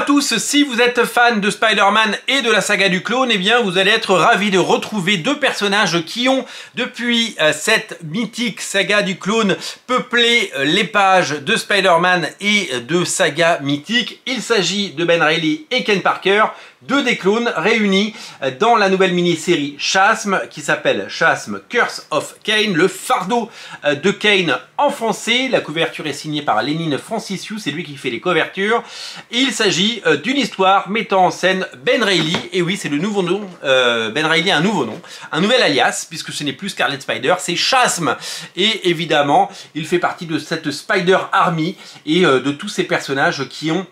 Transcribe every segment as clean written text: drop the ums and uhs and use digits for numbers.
à tous, si vous êtes fan de Spider-Man et de la saga du clone, eh bien vous allez être ravis de retrouver deux personnages qui ont, depuis cette mythique saga du clone, peuplé les pages de Spider-Man et de saga mythique. Il s'agit de Ben Reilly et Ken Parker, deux des clones réunis dans la nouvelle mini-série Chasm qui s'appelle Chasm Curse of Kane, le fardeau de Kane en français. La couverture est signée par Lénine Francissiou, c'est lui qui fait les couvertures. Et il s'agit d'une histoire mettant en scène Ben Reilly, et oui c'est le nouveau nom, Ben Reilly a un nouveau nom, un nouvel alias, puisque ce n'est plus Scarlet Spider, c'est Chasm. Et évidemment il fait partie de cette Spider Army et de tous ces personnages qui ont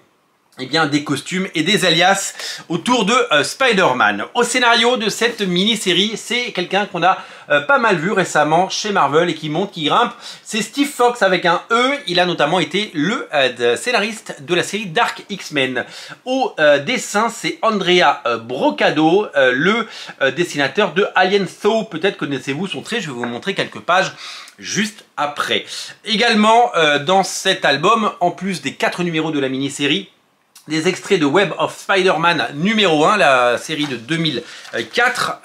des costumes et des alias autour de Spider-Man. Au scénario de cette mini-série, c'est quelqu'un qu'on a pas mal vu récemment chez Marvel et qui monte, qui grimpe. C'est Steve Fox avec un E. Il a notamment été le scénariste de la série Dark X-Men. Au dessin, c'est Andrea Brocado, le dessinateur de Alien Thaw. Peut-être connaissez-vous son trait, je vais vous montrer quelques pages juste après. Également, dans cet album, en plus des 4 numéros de la mini-série, des extraits de Web of Spider-Man numéro 1, la série de 2004,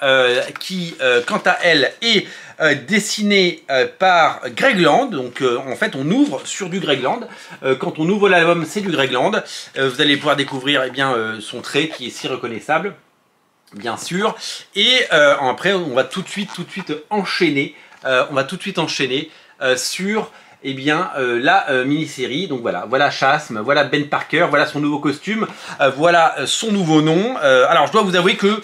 qui, quant à elle, est dessinée par Greg Land. Donc, en fait, on ouvre sur du Greg Land. Quand on ouvre l'album, c'est du Greg Land. Vous allez pouvoir découvrir son trait qui est si reconnaissable, bien sûr. Et après, on va tout de suite enchaîner. Sur la mini-série. Donc voilà Chasm, voilà Ben Parker, voilà son nouveau costume, voilà son nouveau nom. Alors je dois vous avouer que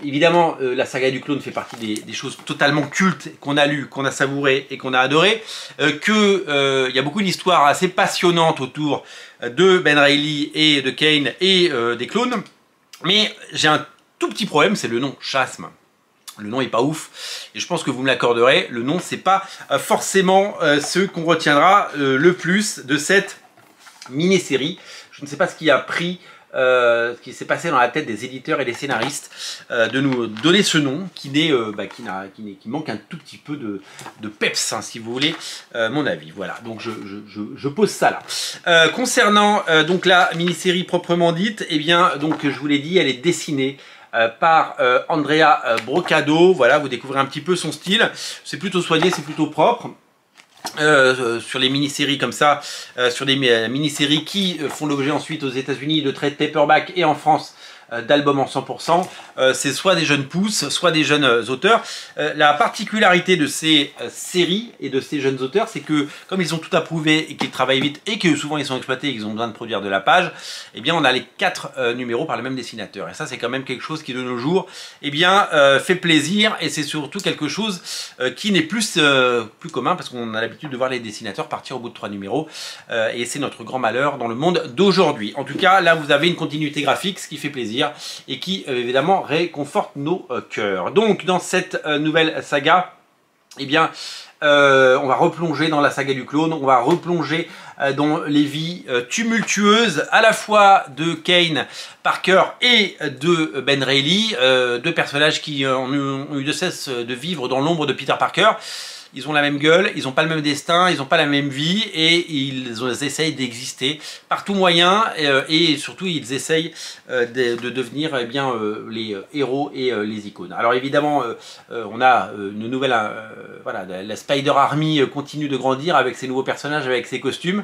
évidemment la saga du clone fait partie des choses totalement cultes qu'on a lues, qu'on a savourées et qu'on a adoré, il y a beaucoup d'histoires assez passionnantes autour de Ben Reilly et de Kane et des clones, mais j'ai un tout petit problème, c'est le nom Chasm. Le nom est pas ouf, et je pense que vous me l'accorderez, le nom c'est pas forcément ce qu'on retiendra le plus de cette mini-série. Je ne sais pas ce qui a pris, ce qui s'est passé dans la tête des éditeurs et des scénaristes de nous donner ce nom qui manque un tout petit peu de peps, hein, si vous voulez mon avis. Voilà, donc je pose ça là. Concernant donc la mini-série proprement dite, donc je vous l'ai dit, elle est dessinée par Andrea Brocado. Voilà, vous découvrez un petit peu son style. C'est plutôt soigné, c'est plutôt propre. Sur les mini-séries comme ça, sur des mini-séries qui font l'objet ensuite aux États-Unis de trade paperback et en France d'albums en 100%, c'est soit des jeunes pousses, soit des jeunes auteurs. La particularité de ces séries et de ces jeunes auteurs, c'est que comme ils ont tout approuvé et qu'ils travaillent vite et que souvent ils sont exploités et qu'ils ont besoin de produire de la page, on a les 4 numéros par le même dessinateur. Et ça c'est quand même quelque chose qui de nos jours fait plaisir, et c'est surtout quelque chose qui n'est plus commun, parce qu'on a l'habitude de voir les dessinateurs partir au bout de 3 numéros, et c'est notre grand malheur dans le monde d'aujourd'hui. En tout cas là vous avez une continuité graphique, ce qui fait plaisir et qui évidemment réconforte nos cœurs. Donc dans cette nouvelle saga, on va replonger dans la saga du clone, on va replonger dans les vies tumultueuses à la fois de Kane Parker et de Ben Reilly, deux personnages qui ont eu de cesse de vivre dans l'ombre de Peter Parker. Ils ont la même gueule, ils n'ont pas le même destin, ils n'ont pas la même vie, et ils essayent d'exister par tout moyen, et surtout ils essayent de devenir les héros et les icônes. Alors évidemment, on a une nouvelle, la Spider Army continue de grandir avec ses nouveaux personnages, avec ses costumes.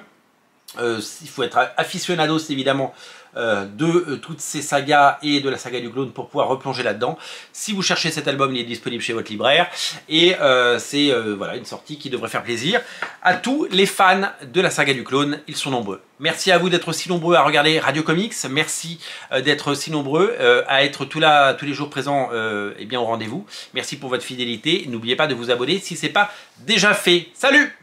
Il faut être aficionados évidemment de toutes ces sagas et de la saga du clone pour pouvoir replonger là-dedans. Si vous cherchez cet album, il est disponible chez votre libraire, et c'est une sortie qui devrait faire plaisir à tous les fans de la saga du clone. Ils sont nombreux. Merci à vous d'être si nombreux à regarder Radio Comics, merci d'être si nombreux à être tous les jours présents au rendez-vous. Merci pour votre fidélité, n'oubliez pas de vous abonner si ce n'est pas déjà fait. Salut!